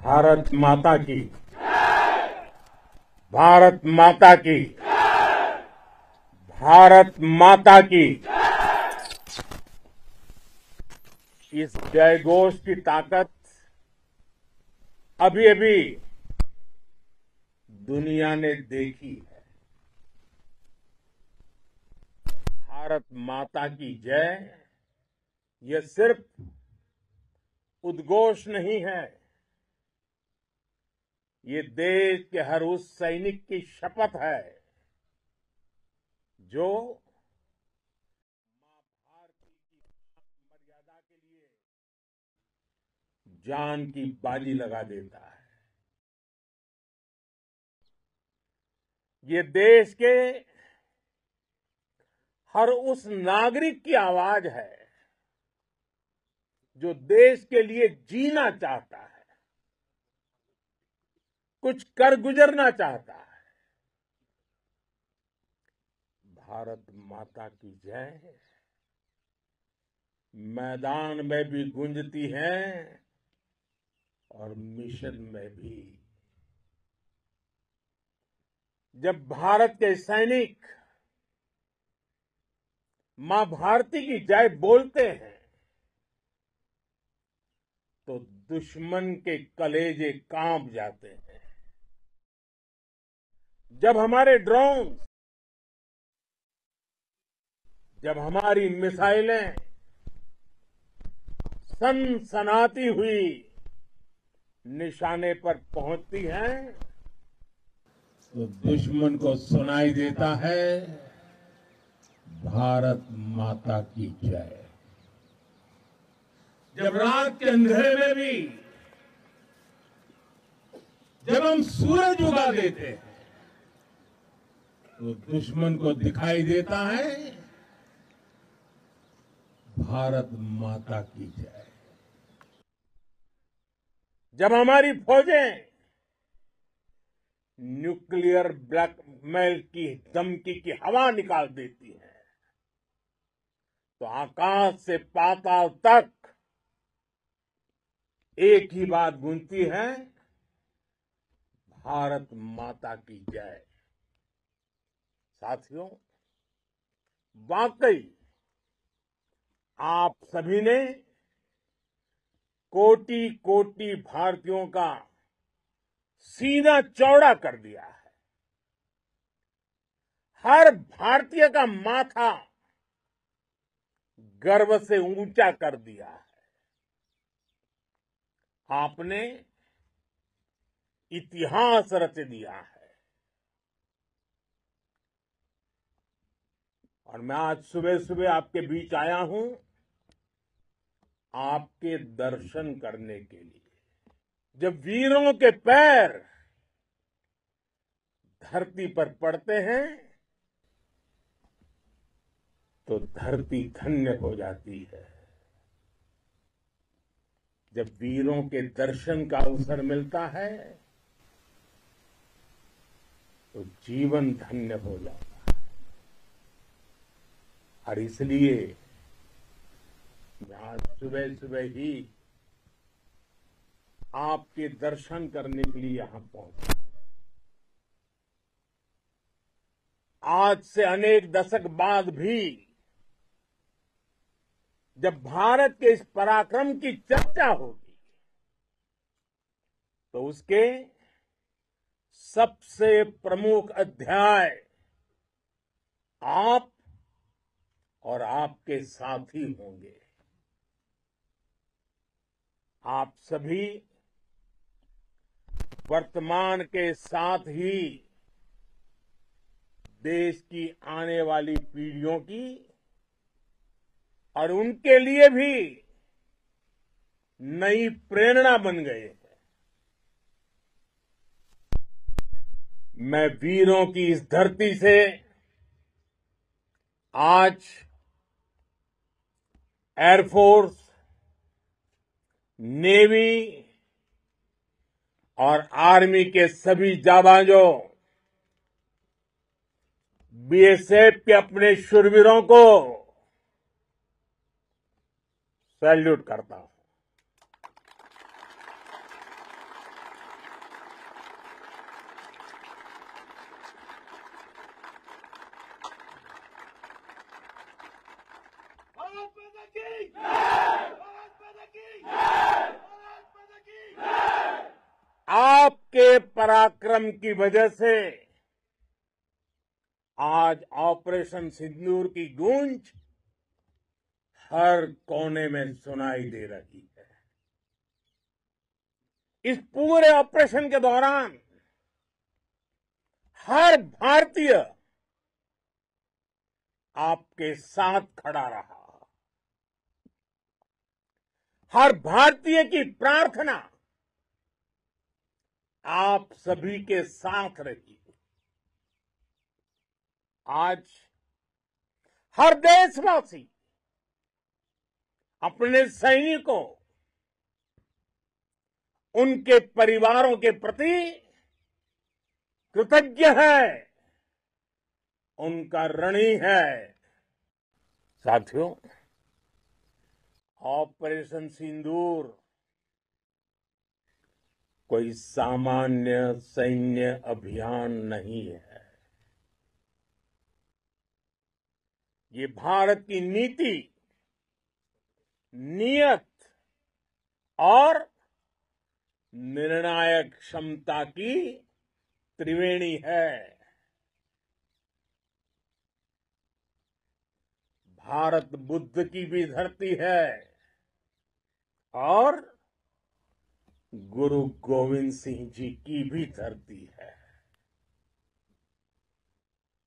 भारत माता की, भारत माता की, भारत माता की। इस जयघोष की ताकत अभी अभी दुनिया ने देखी है। भारत माता की जय यह सिर्फ उद्घोष नहीं है, ये देश के हर उस सैनिक की शपथ है जो मां भारती की मर्यादा के लिए जान की बाजी लगा देता है। ये देश के हर उस नागरिक की आवाज है जो देश के लिए जीना चाहता है, कुछ कर गुजरना चाहता है। भारत माता की जय मैदान में भी गूंजती है और मिशन में भी। जब भारत के सैनिक मां भारती की जय बोलते हैं तो दुश्मन के कलेजे कांप जाते हैं। जब हमारे ड्रोन, जब हमारी मिसाइलें सनसनाती हुई निशाने पर पहुंचती हैं तो दुश्मन को सुनाई देता है भारत माता की जय। जब रात के अंधेरे में भी जब हम सूरज उगा देते हैं तो दुश्मन को दिखाई देता है भारत माता की जय। जब हमारी फौजें न्यूक्लियर ब्लैकमेल की धमकी की हवा निकाल देती हैं तो आकाश से पाताल तक एक ही बात गूंजती है, भारत माता की जय। साथियों, वाकई आप सभी ने कोटि कोटि भारतीयों का सीना चौड़ा कर दिया है। हर भारतीय का माथा गर्व से ऊंचा कर दिया है। आपने इतिहास रच दिया है। और मैं आज सुबह सुबह आपके बीच आया हूं आपके दर्शन करने के लिए। जब वीरों के पैर धरती पर पड़ते हैं तो धरती धन्य हो जाती है। जब वीरों के दर्शन का अवसर मिलता है तो जीवन धन्य हो जाता है। और इसलिए मैं आज सुबह सुबह ही आपके दर्शन करने के लिए यहां पहुंचा। आज से अनेक दशक बाद भी जब भारत के इस पराक्रम की चर्चा होगी तो उसके सबसे प्रमुख अध्याय आप और आपके साथी होंगे। आप सभी वर्तमान के साथ ही देश की आने वाली पीढ़ियों की और उनके लिए भी नई प्रेरणा बन गए हैं। मैं वीरों की इस धरती से आज एयरफोर्स, नेवी और आर्मी के सभी जाबाजों, बीएसएफ के अपने शूरवीरों को सैल्यूट करता हूं। आपके पराक्रम की वजह से आज ऑपरेशन सिंदूर की गूंज हर कोने में सुनाई दे रही है। इस पूरे ऑपरेशन के दौरान हर भारतीय आपके साथ खड़ा रहा। हर भारतीय की प्रार्थना आप सभी के साथ रही। आज हर देशवासी अपने सैनिकों, उनके परिवारों के प्रति कृतज्ञ है, उनका ऋणी है। साथियों, ऑपरेशन सिंदूर कोई सामान्य सैन्य अभियान नहीं है। ये भारत की नीति, नियत और निर्णायक क्षमता की त्रिवेणी है। भारत बुद्ध की भी धरती है और गुरु गोविंद सिंह जी की भी धरती है।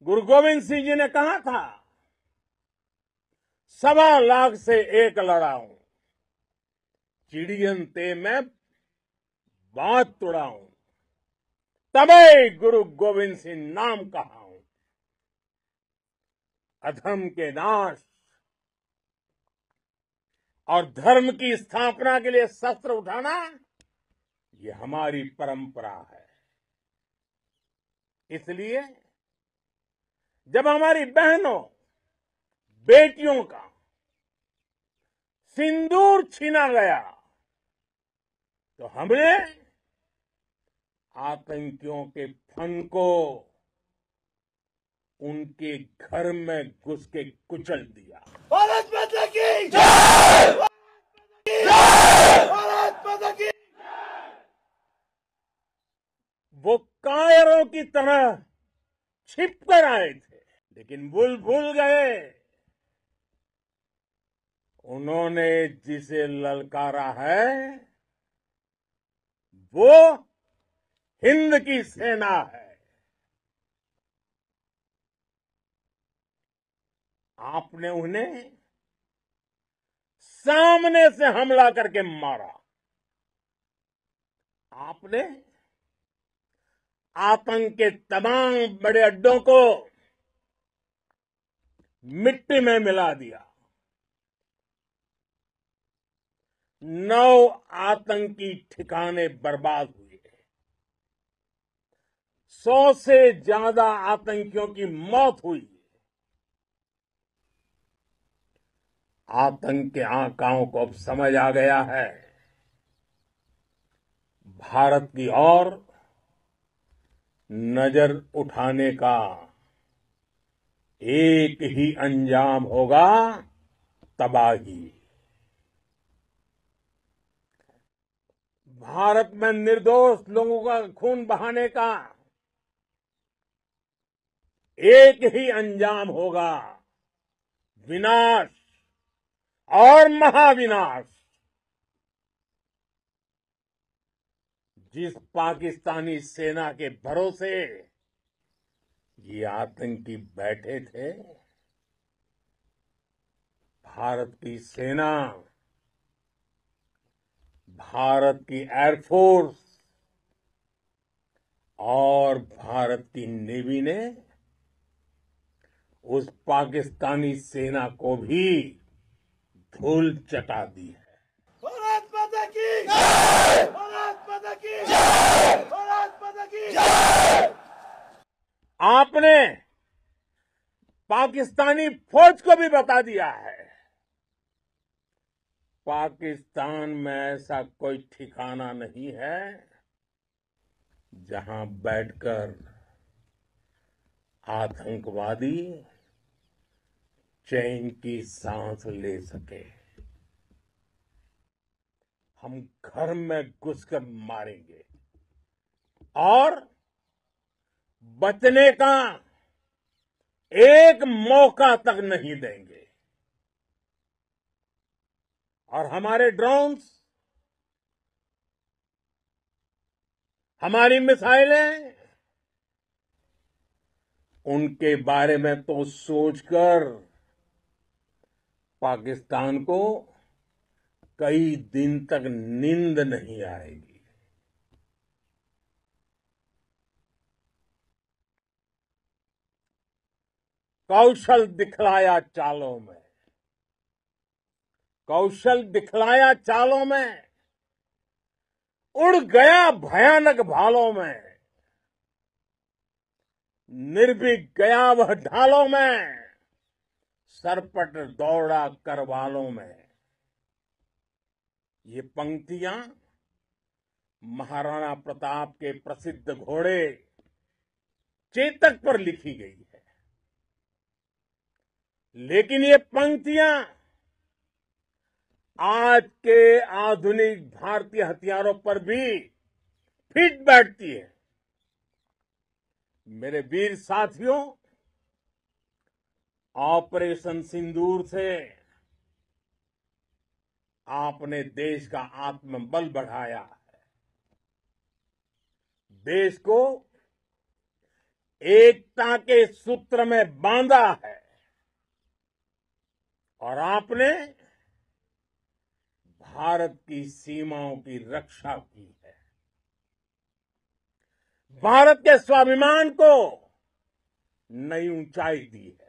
गुरु गोविंद सिंह जी ने कहा था, 1.25 लाख से एक लड़ाऊं, चिड़ियन ते मैं बात तुड़ाऊं, तबे गुरु गोविंद सिंह नाम कहाऊं। अधर्म के नाश और धर्म की स्थापना के लिए शस्त्र उठाना, ये हमारी परंपरा है। इसलिए जब हमारी बहनों, बेटियों का सिंदूर छीना गया, तो हमने आतंकियों के फन को उनके घर में घुस के कुचल दिया। भारत माता की जय! भारत माता की! वो कायरों की तरह छिपकर आए थे, लेकिन भूल गए उन्होंने जिसे ललकारा है वो हिंद की सेना है। आपने उन्हें सामने से हमला करके मारा। आपने आतंक के तमाम बड़े अड्डों को मिट्टी में मिला दिया। 9 आतंकी ठिकाने बर्बाद हुए। 100 से ज्यादा आतंकियों की मौत हुई। आतंक के आकाओं को अब समझ आ गया है, भारत की ओर नजर उठाने का एक ही अंजाम होगा, तबाही। भारत में निर्दोष लोगों का खून बहाने का एक ही अंजाम होगा, विनाश और महाविनाश। जिस पाकिस्तानी सेना के भरोसे ये आतंकी बैठे थे, भारत की सेना, भारत की एयरफोर्स और भारत की नेवी ने उस पाकिस्तानी सेना को भी धूल चटा दी है। भारत माता की जय! भारत माता की जय! भारत माता की जय! आपने पाकिस्तानी फौज को भी बता दिया है, पाकिस्तान में ऐसा कोई ठिकाना नहीं है जहां बैठकर आतंकवादी चैन की सांस ले सके। हम घर में घुसकर मारेंगे और बचने का एक मौका तक नहीं देंगे। और हमारे ड्रोन्स, हमारी मिसाइलें, उनके बारे में तो सोचकर पाकिस्तान को कई दिन तक नींद नहीं आएगी। कौशल दिखलाया चालों में, कौशल दिखलाया चालों में, उड़ गया भयानक भालों में, निर्भीक गया वह ढालों में, सरपट दौड़ा करवालों में। ये पंक्तियां महाराणा प्रताप के प्रसिद्ध घोड़े चेतक पर लिखी गई है। लेकिन ये पंक्तियां आज के आधुनिक भारतीय हथियारों पर भी फिट बैठती है। मेरे वीर साथियों, ऑपरेशन सिंदूर से आपने देश का आत्मबल बढ़ाया है, देश को एकता के सूत्र में बांधा है और आपने भारत की सीमाओं की रक्षा की है। भारत के स्वाभिमान को नई ऊंचाई दी है।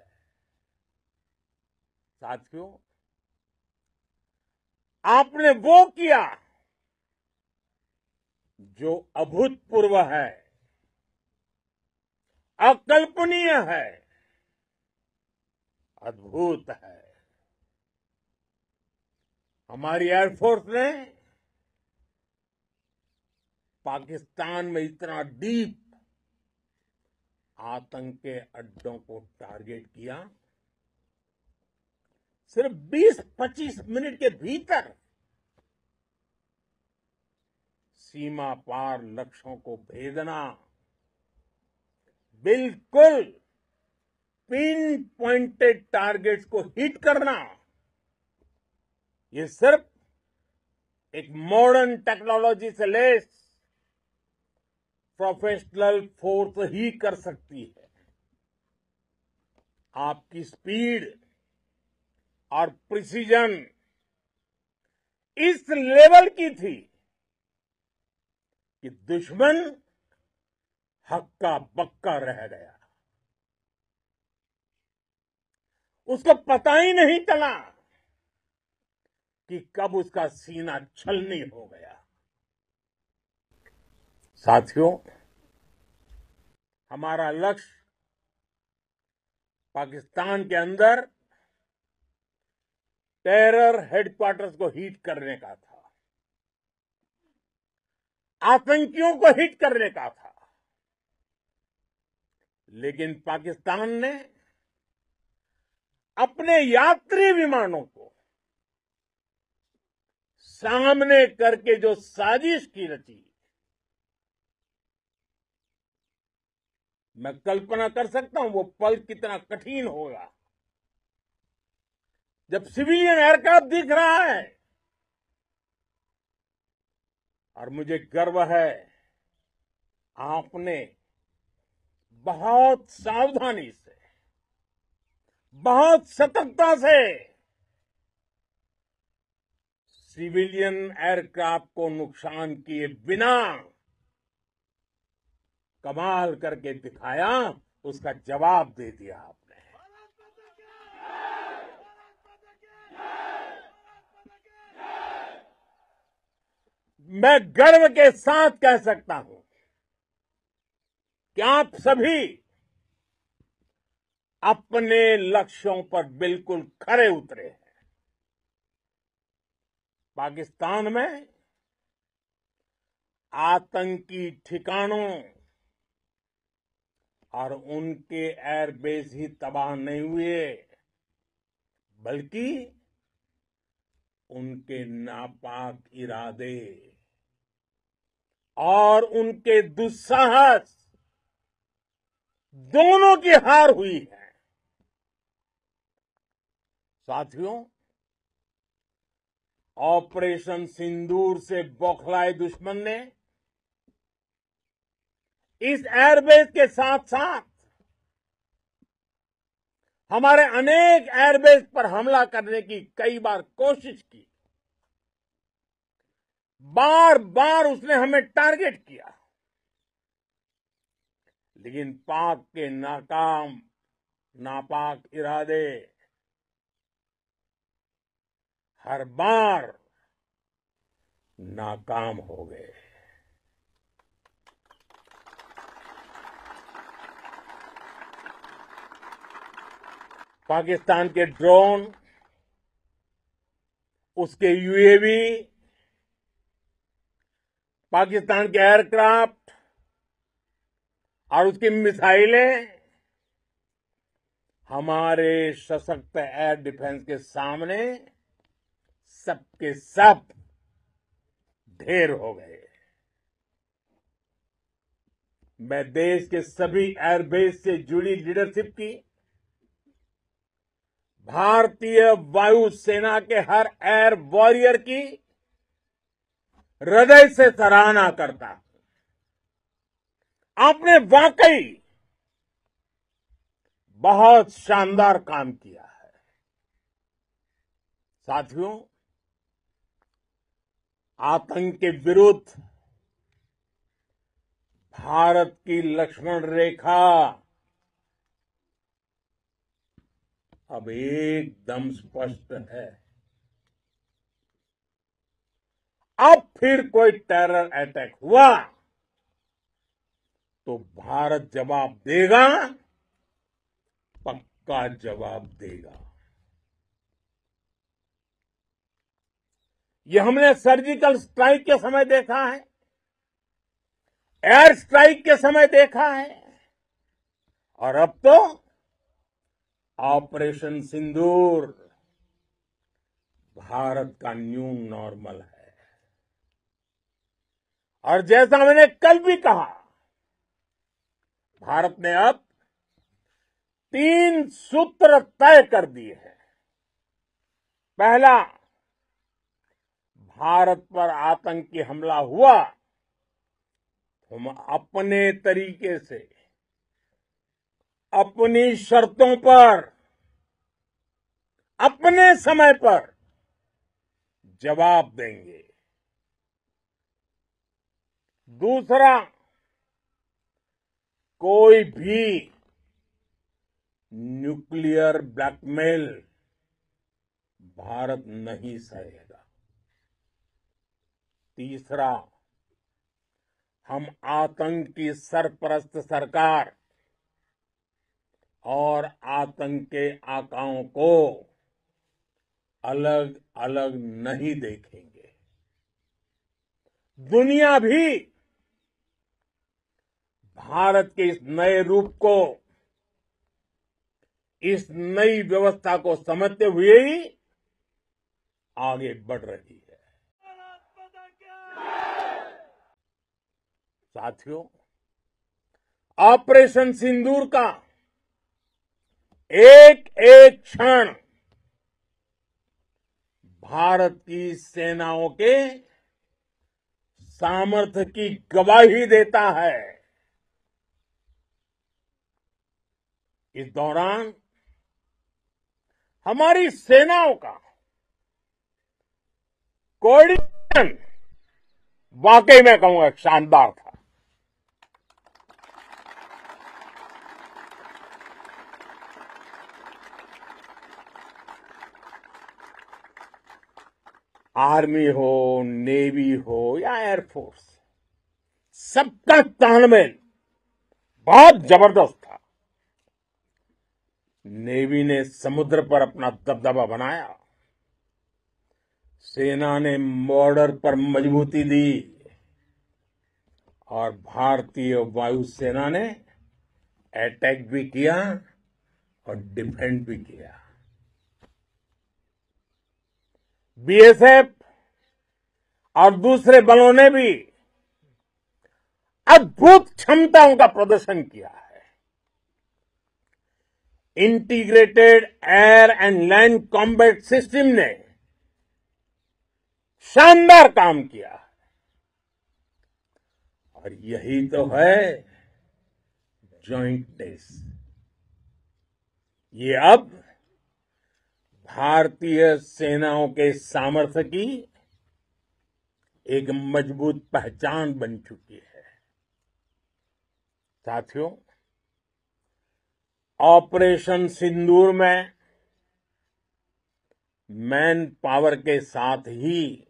साथियों, आपने वो किया जो अभूतपूर्व है, अकल्पनीय है, अद्भुत है। हमारी एयरफोर्स ने पाकिस्तान में इतना डीप आतंक के अड्डों को टारगेट किया, सिर्फ 20-25 मिनट के भीतर सीमा पार लक्ष्यों को भेदना, बिल्कुल पिन पॉइंटेड टारगेट्स को हिट करना, ये सिर्फ एक मॉडर्न टेक्नोलॉजी से लैस प्रोफेशनल फोर्स ही कर सकती है। आपकी स्पीड और प्रिसीजन इस लेवल की थी कि दुश्मन हक्का बक्का रह गया। उसको पता ही नहीं चला कि कब उसका सीना छलनी हो गया। साथियों, हमारा लक्ष्य पाकिस्तान के अंदर टेरर हेडक्वार्टर्स को हिट करने का था, आतंकियों को हिट करने का था। लेकिन पाकिस्तान ने अपने यात्री विमानों को सामने करके जो साजिश की रची, मैं कल्पना कर सकता हूं वो पल कितना कठिन होगा जब सिविलियन एयरक्राफ्ट दिख रहा है। और मुझे गर्व है, आपने बहुत सावधानी से, बहुत सतर्कता से सिविलियन एयरक्राफ्ट को नुकसान किए बिना कमाल करके दिखाया, उसका जवाब दे दिया आपने। मैं गर्व के साथ कह सकता हूं कि आप सभी अपने लक्ष्यों पर बिल्कुल खरे उतरे हैं। पाकिस्तान में आतंकी ठिकानों और उनके एयरबेस ही तबाह नहीं हुए, बल्कि उनके नापाक इरादे और उनके दुस्साहस दोनों की हार हुई है। साथियों, ऑपरेशन सिंदूर से बौखलाए दुश्मन ने इस एयरबेस के साथ साथ हमारे अनेक एयरबेस पर हमला करने की कई बार कोशिश की। बार बार उसने हमें टारगेट किया, लेकिन पाक के नापाक इरादे हर बार नाकाम हो गए। पाकिस्तान के ड्रोन, उसके यूएवी, पाकिस्तान के एयरक्राफ्ट और उसकी मिसाइलें हमारे सशक्त एयर डिफेंस के सामने सबके सब ढेर हो गए। मैं देश के सभी एयरबेस से जुड़ी लीडरशिप की, भारतीय वायुसेना के हर एयर वॉरियर की हृदय से सराहना करता हूं। आपने वाकई बहुत शानदार काम किया है। साथियों, आतंक के विरुद्ध भारत की लक्ष्मण रेखा अब एकदम स्पष्ट है। अब फिर कोई टेरर अटैक हुआ तो भारत जवाब देगा, पक्का जवाब देगा। ये हमने सर्जिकल स्ट्राइक के समय देखा है, एयर स्ट्राइक के समय देखा है, और अब तो ऑपरेशन सिंदूर भारत का न्यू नॉर्मल है। और जैसा मैंने कल भी कहा, भारत ने अब 3 सूत्र तय कर दिए हैं। पहला, भारत पर आतंकी हमला हुआ, हम अपने तरीके से, अपनी शर्तों पर, अपने समय पर जवाब देंगे। दूसरा, कोई भी न्यूक्लियर ब्लैकमेल भारत नहीं सहेगा। तीसरा, हम आतंक की सरपरस्त सरकार और आतंक के आकाओं को अलग अलग नहीं देखेंगे। दुनिया भी भारत के इस नए रूप को, इस नई व्यवस्था को समझते हुए ही आगे बढ़ रही है। साथियों, ऑपरेशन सिंदूर का एक एक क्षण भारत की सेनाओं के सामर्थ्य की गवाही देता है। इस दौरान हमारी सेनाओं का कोऑर्डिनेशन वाकई में कहूंगा शानदार था। आर्मी हो, नेवी हो या एयरफोर्स, सबका तालमेल बहुत जबरदस्त था। नेवी ने समुद्र पर अपना दबदबा बनाया, सेना ने बॉर्डर पर मजबूती दी और भारतीय वायुसेना ने अटैक भी किया और डिफेंड भी किया। बीएसएफ और दूसरे बलों ने भी अद्भुत क्षमताओं का प्रदर्शन किया है। Integrated air and land combat system ने शानदार काम किया है। और यही तो है जॉइंटनेस। ये अब भारतीय सेनाओं के सामर्थ्य की एक मजबूत पहचान बन चुकी है। साथियों, ऑपरेशन सिंदूर में मैन पावर के साथ ही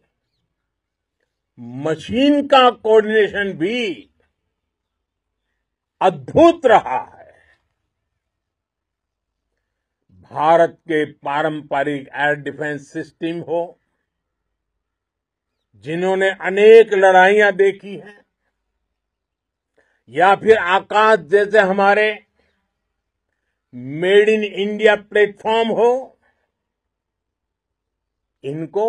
मशीन का कोऑर्डिनेशन भी अद्भुत रहा है। भारत के पारंपरिक एयर डिफेंस सिस्टम हो, जिन्होंने अनेक लड़ाइयां देखी हैं, या फिर आकाश जैसे हमारे मेड इन इंडिया प्लेटफॉर्म हो, इनको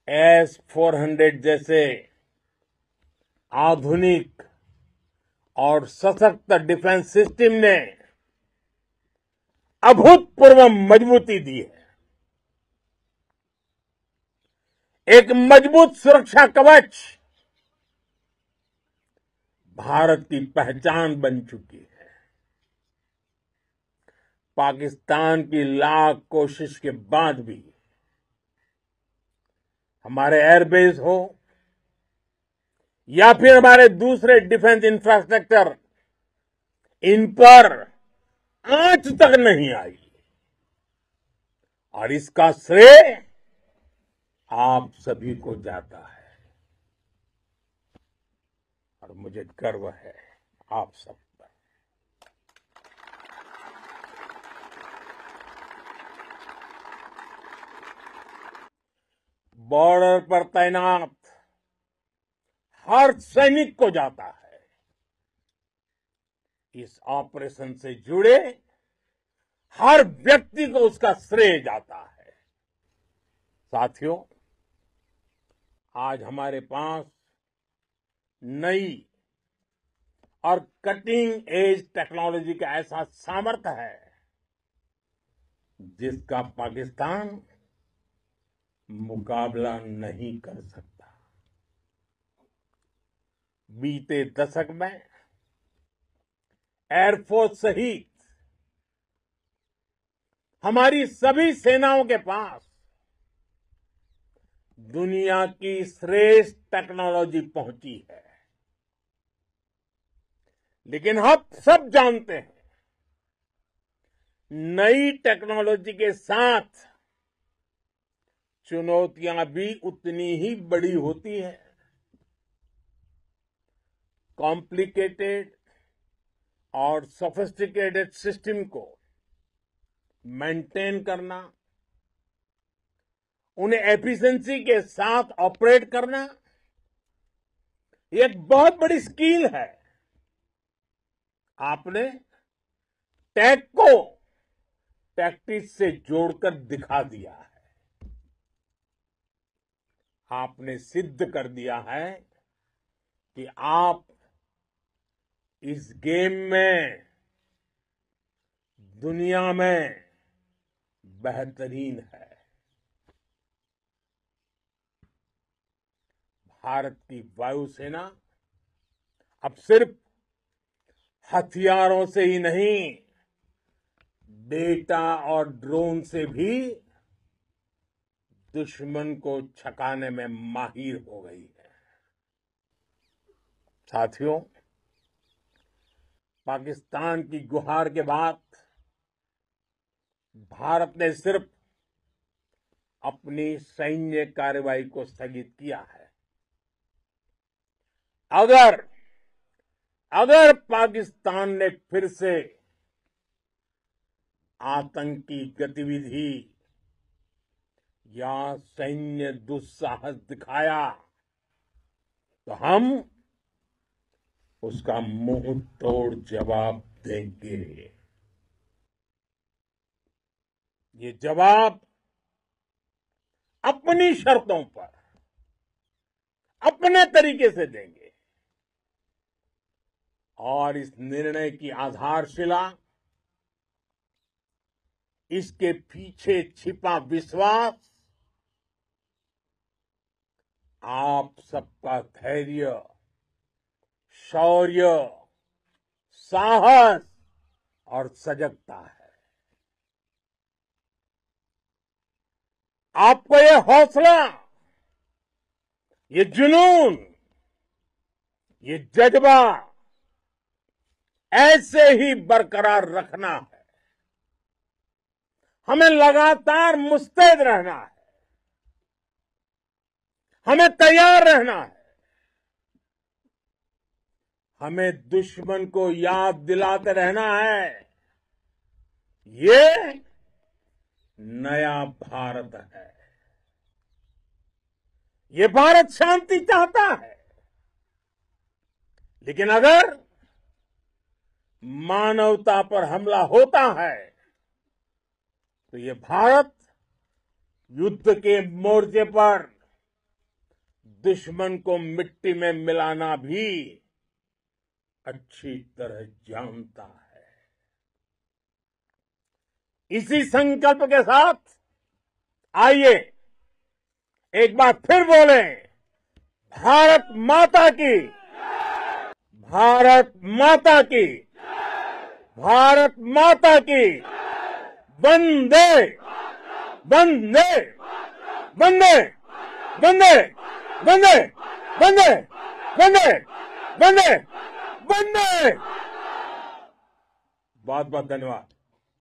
S-400 जैसे आधुनिक और सशक्त डिफेंस सिस्टम ने अभूतपूर्व मजबूती दी है। एक मजबूत सुरक्षा कवच भारत की पहचान बन चुकी है। पाकिस्तान की लाख कोशिश के बाद भी हमारे एयरबेस हो या फिर हमारे दूसरे डिफेंस इंफ्रास्ट्रक्चर, इन पर आंच तक नहीं आई। और इसका श्रेय आप सभी को जाता है। और मुझे गर्व है आप सब पर। बॉर्डर पर तैनात हर सैनिक को जाता है। इस ऑपरेशन से जुड़े हर व्यक्ति को उसका श्रेय जाता है। साथियों, आज हमारे पास नई और कटिंग एज टेक्नोलॉजी का ऐसा सामर्थ्य है जिसका पाकिस्तान मुकाबला नहीं कर सकता। बीते दशक में एयरफोर्स सहित हमारी सभी सेनाओं के पास दुनिया की श्रेष्ठ टेक्नोलॉजी पहुंची है। लेकिन हम सब जानते हैं, नई टेक्नोलॉजी के साथ चुनौतियां भी उतनी ही बड़ी होती है। कॉम्प्लिकेटेड और सोफिस्टिकेटेड सिस्टम को मेंटेन करना, उन्हें एफिशिएंसी के साथ ऑपरेट करना, ये एक बहुत बड़ी स्किल है। आपने टेक को टैक्टिक्स से जोड़कर दिखा दिया है। आपने सिद्ध कर दिया है कि आप इस गेम में दुनिया में बेहतरीन है। भारत की वायुसेना अब सिर्फ हथियारों से ही नहीं, डेटा और ड्रोन से भी दुश्मन को छकाने में माहिर हो गई है। साथियों, पाकिस्तान की गुहार के बाद भारत ने सिर्फ अपनी सैन्य कार्रवाई को स्थगित किया है। अगर पाकिस्तान ने फिर से आतंकी गतिविधि या सैन्य दुस्साहस दिखाया तो हम उसका मुंह तोड़ जवाब देंगे। ये जवाब अपनी शर्तों पर, अपने तरीके से देंगे। और इस निर्णय की आधारशिला, इसके पीछे छिपा विश्वास आप सबका धैर्य, शौर्य, साहस और सजगता है। आपको ये हौसला, ये जुनून, ये जज्बा ऐसे ही बरकरार रखना है। हमें लगातार मुस्तैद रहना है, हमें तैयार रहना है। हमें दुश्मन को याद दिलाते रहना है, ये नया भारत है। ये भारत शांति चाहता है, लेकिन अगर मानवता पर हमला होता है तो ये भारत युद्ध के मोर्चे पर दुश्मन को मिट्टी में मिलाना भी अच्छी तरह जानता है। इसी संकल्प के साथ आइए एक बार फिर बोलें, भारत माता की, भारत माता की, भारत माता की, वंदे वंदे वंदे वंदे वंदे वंदे वंदे वंदे वंदे। बहुत बहुत धन्यवाद।